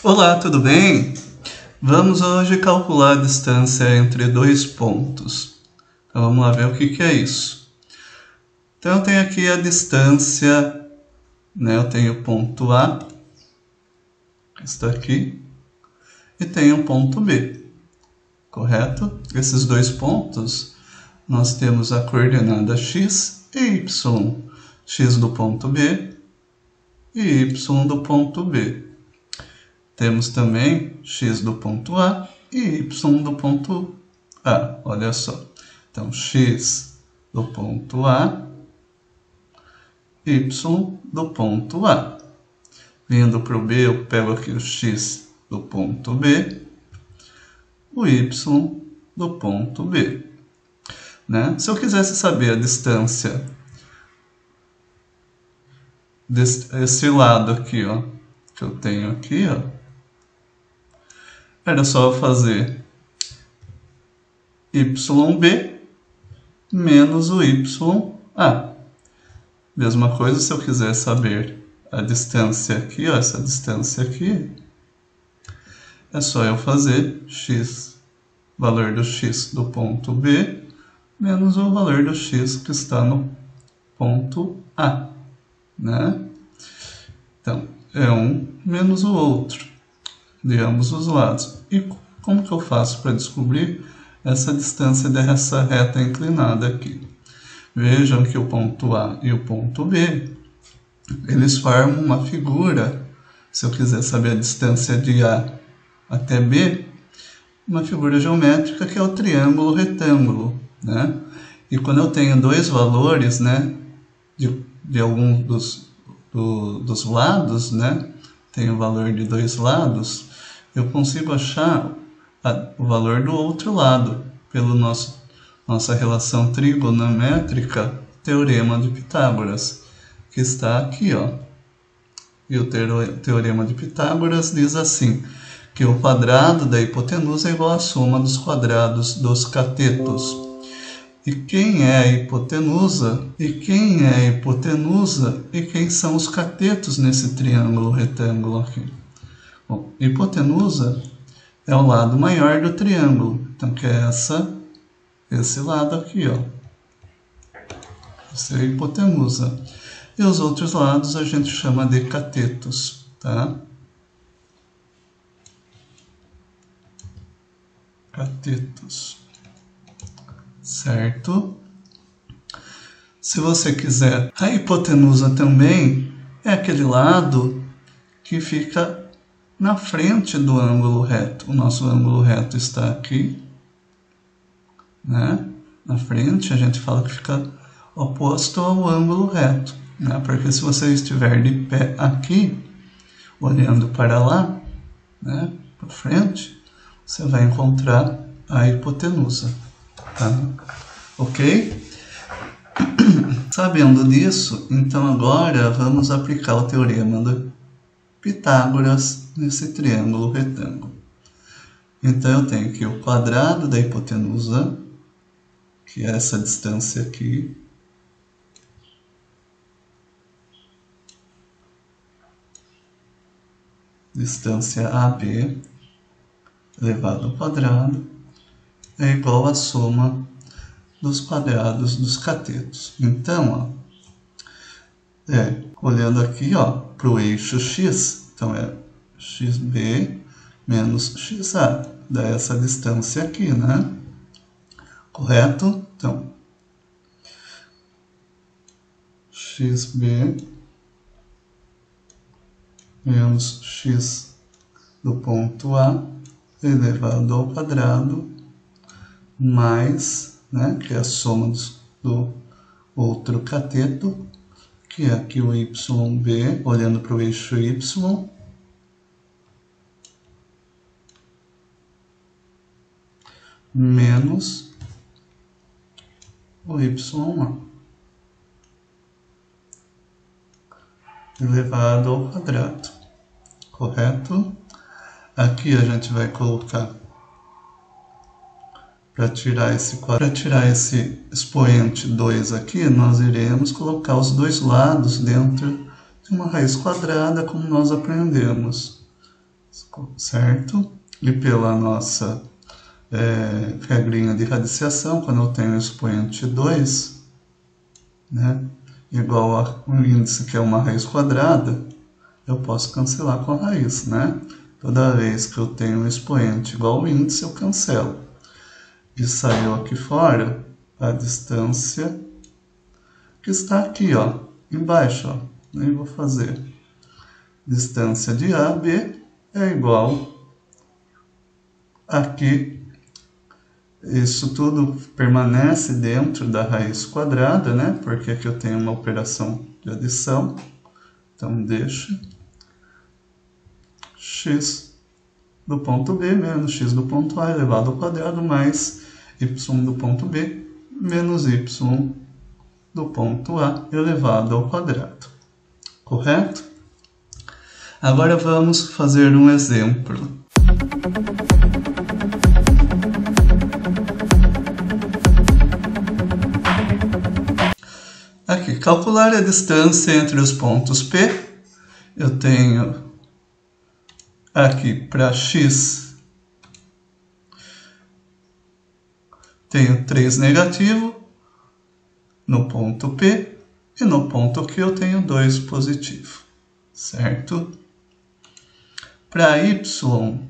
Olá, tudo bem? Vamos hoje calcular a distância entre dois pontos. Então vamos lá ver o que é isso. Então eu tenho aqui a distância, eu tenho o ponto A, que está aqui, e tenho o ponto B, correto? Esses dois pontos, nós temos a coordenada x e y, x do ponto B e y do ponto B. Temos também x do ponto A e y do ponto A, olha só. Então, x do ponto A, y do ponto A. Vindo para o B, eu pego aqui o x do ponto B, o y do ponto B. Se eu quisesse saber a distância desse lado aqui, ó, que eu tenho aqui, ó, era só eu fazer YB menos o YA. Mesma coisa se eu quiser saber a distância aqui, ó, essa distância aqui, é só eu fazer valor do x do ponto B menos o valor do x que está no ponto A, Então, é um menos o outro de ambos os lados. E como que eu faço para descobrir essa distância dessa reta inclinada aqui? Vejam que o ponto A e o ponto B, eles formam uma figura, se eu quiser saber a distância de A até B, uma figura geométrica que é o triângulo retângulo, E quando eu tenho dois valores, de algum dos lados, tem o valor de dois lados, eu consigo achar o valor do outro lado pelo nossa relação trigonométrica, teorema de Pitágoras, que está aqui, ó. E o teorema de Pitágoras diz assim, que o quadrado da hipotenusa é igual à soma dos quadrados dos catetos. E quem é a hipotenusa? E quem são os catetos nesse triângulo retângulo aqui? Bom, hipotenusa é o lado maior do triângulo. Então, que é esse lado aqui, ó. Essa é a hipotenusa. E os outros lados a gente chama de catetos, tá? Catetos. Certo? Se você quiser, a hipotenusa também é aquele lado que fica na frente do ângulo reto. O nosso ângulo reto está aqui, Na frente, a gente fala que fica oposto ao ângulo reto, Porque se você estiver de pé aqui, olhando para lá, para frente, você vai encontrar a hipotenusa. Ok? Sabendo disso, então agora vamos aplicar o teorema de Pitágoras nesse triângulo retângulo. Então eu tenho aqui o quadrado da hipotenusa, que é essa distância aqui, distância AB elevado ao quadrado, é igual à soma dos quadrados dos catetos. Então, olhando aqui, para o eixo x, então é xb menos xa, dá essa distância aqui, Correto? Então, xb menos x do ponto A elevado ao quadrado mais, que é a soma do outro cateto, que é aqui o YB, olhando para o eixo Y, menos o YA, elevado ao quadrado, correto? Aqui a gente vai colocar, para tirar esse expoente 2 aqui, nós iremos colocar os dois lados dentro de uma raiz quadrada, como nós aprendemos. certo? E pela nossa regrinha de radiciação, quando eu tenho o expoente 2, né, igual a um índice que é uma raiz quadrada, eu posso cancelar com a raiz, né? Toda vez que eu tenho um expoente igual ao índice, eu cancelo. E saiu aqui fora a distância que está aqui, ó, embaixo, ó. Nem vou fazer. Distância de A, B é igual aqui. Isso tudo permanece dentro da raiz quadrada, né? Porque aqui eu tenho uma operação de adição. Então, deixa x do ponto B menos x do ponto A elevado ao quadrado mais y do ponto B menos y do ponto A elevado ao quadrado. Correto? Agora vamos fazer um exemplo. Aqui, calcular a distância entre os pontos P. Eu tenho aqui para x, tenho 3 negativo no ponto P e no ponto Q eu tenho 2 positivo, certo? Para y,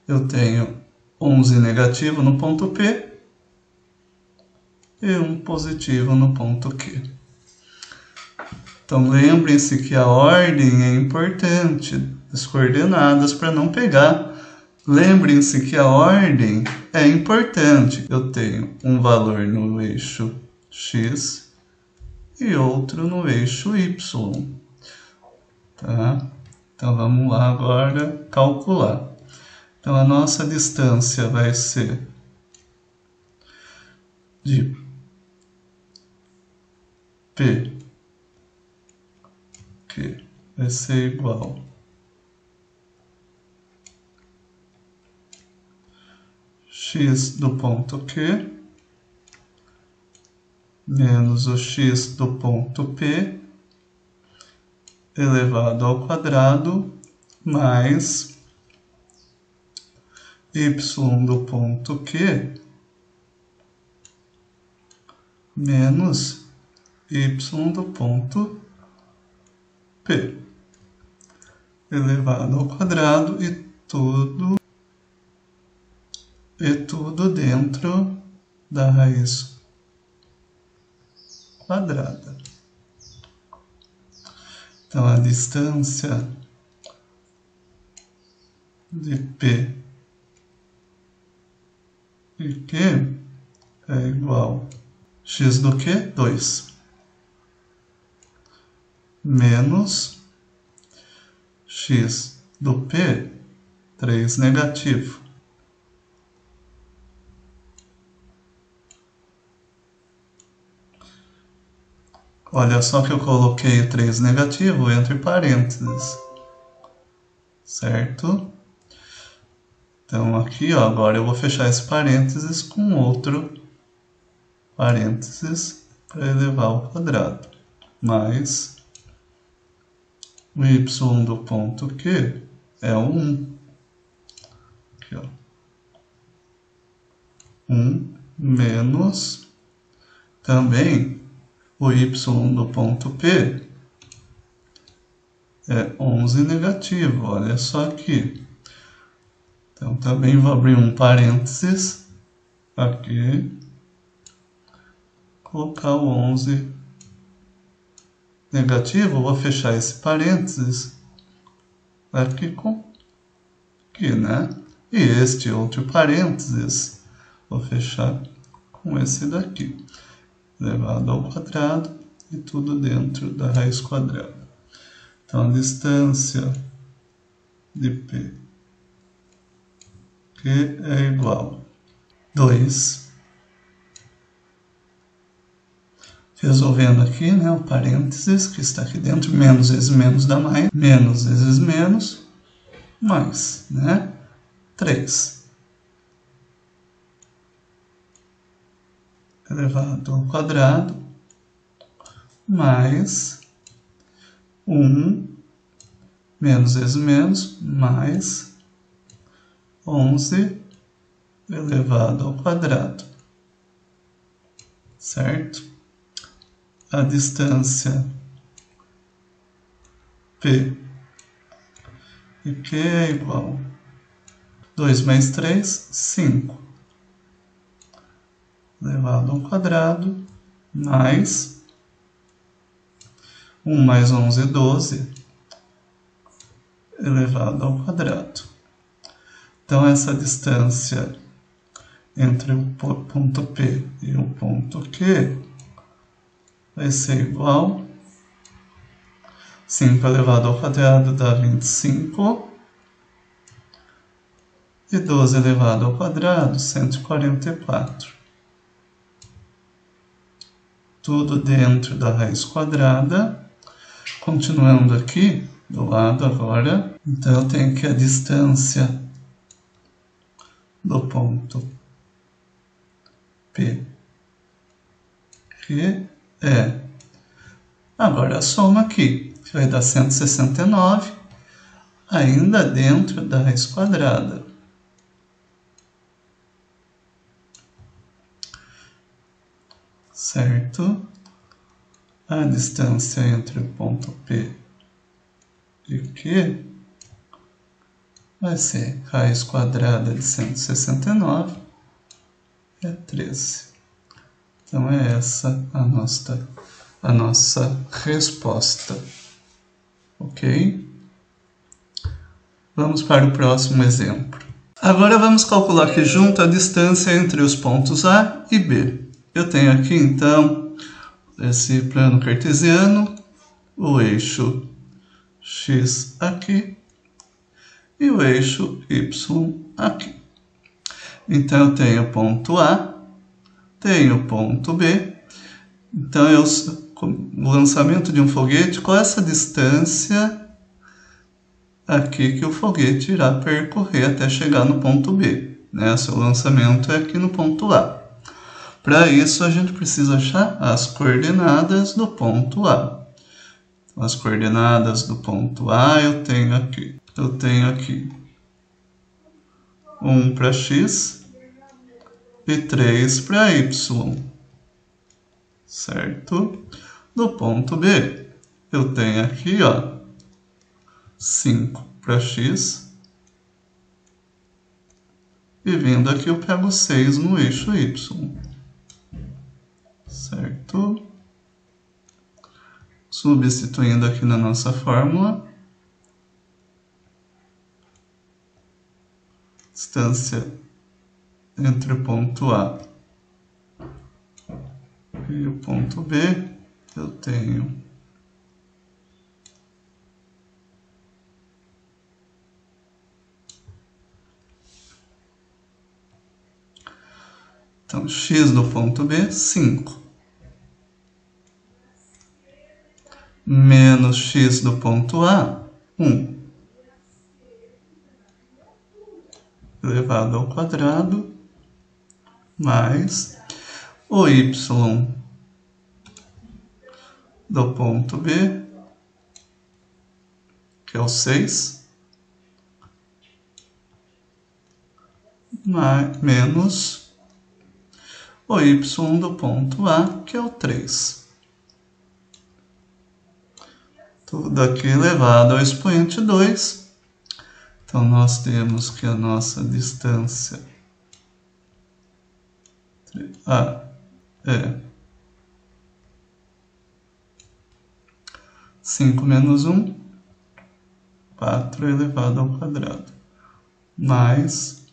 eu tenho 11 negativo no ponto P e 1 positivo no ponto Q. Então lembrem-se que a ordem é importante das coordenadas para não pegar. Lembrem-se que a ordem é importante. Eu tenho um valor no eixo x e outro no eixo y. Tá? Então vamos lá agora calcular. Então a nossa distância vai ser de P, que vai ser igual x do ponto Q menos o x do ponto P elevado ao quadrado mais y do ponto Q menos y do ponto P elevado ao quadrado e tudo dentro da raiz quadrada. Então a distância de P e Q é igual a x do Q, 2, menos x do P, 3 negativo, olha só que eu coloquei o 3 negativo entre parênteses, certo? Então aqui, ó, agora eu vou fechar esse parênteses com outro parênteses para elevar ao quadrado, mais o y do ponto Q é 1, aqui, ó, 1 menos também o y do ponto P é 11 negativo, olha só aqui. Então também vou abrir um parênteses aqui, colocar o 11 negativo, vou fechar esse parênteses aqui com aqui, né? E este outro parênteses vou fechar com esse daqui, elevado ao quadrado e tudo dentro da raiz quadrada. Então a distância de P que é igual a 2. Resolvendo aqui, né, o parênteses que está aqui dentro, menos vezes menos dá mais, menos vezes menos, mais, né, 3. Elevado ao quadrado, mais 1 menos vezes menos, mais 11 elevado ao quadrado, certo? A distância P e Q é igual a 2 mais 3, 5, elevado ao quadrado, mais 1 mais 11, 12, elevado ao quadrado. Então, essa distância entre o ponto P e o ponto Q vai ser igual a 5 elevado ao quadrado dá 25, e 12 elevado ao quadrado, 144. Tudo dentro da raiz quadrada. Continuando aqui, do lado agora, então eu tenho que a distância do ponto P, que é, agora a soma aqui, que vai dar 169, ainda dentro da raiz quadrada. Certo? A distância entre o ponto P e Q vai ser raiz quadrada de 169 é 13. Então é essa a nossa resposta. Ok? Vamos para o próximo exemplo. Agora vamos calcular aqui junto a distância entre os pontos A e B. Eu tenho aqui então esse plano cartesiano, o eixo x aqui e o eixo y aqui. Então eu tenho o ponto A, tenho o ponto B. Então o lançamento de um foguete, qual é essa distância aqui que o foguete irá percorrer até chegar no ponto B, né? Seu lançamento é aqui no ponto A. Para isso, a gente precisa achar as coordenadas do ponto A. As coordenadas do ponto A eu tenho aqui. Eu tenho aqui 1 para x e 3 para y. Certo? Do ponto B, eu tenho aqui, ó, 5 para x. E vindo aqui eu pego 6 no eixo y. Certo? Substituindo aqui na nossa fórmula, distância entre o ponto A e o ponto B, eu tenho então x do ponto B, 5. Menos x do ponto A, 1. Elevado ao quadrado, mais o y do ponto B, que é o 6, menos o y do ponto A, que é o 3. Tudo aqui elevado ao expoente 2. Então, nós temos que a nossa distância A é 5 menos 1, 4 elevado ao quadrado, mais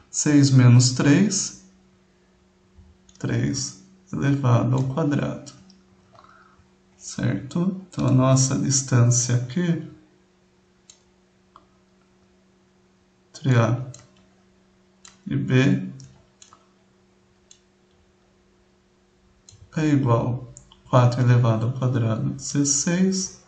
6 menos 3, 3 elevado ao quadrado. Certo? Então, a nossa distância aqui entre A e B é igual a 4 elevado ao quadrado, 16,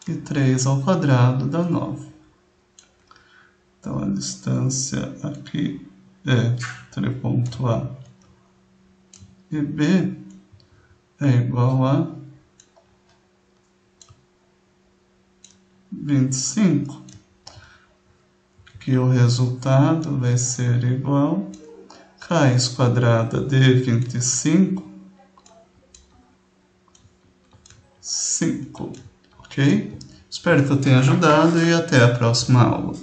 e 3 ao quadrado dá 9. Então, a distância aqui entre o ponto A e B é igual a 25. Que o resultado vai ser igual a raiz quadrada de 25, 5, ok? Espero que eu tenha ajudado e até a próxima aula.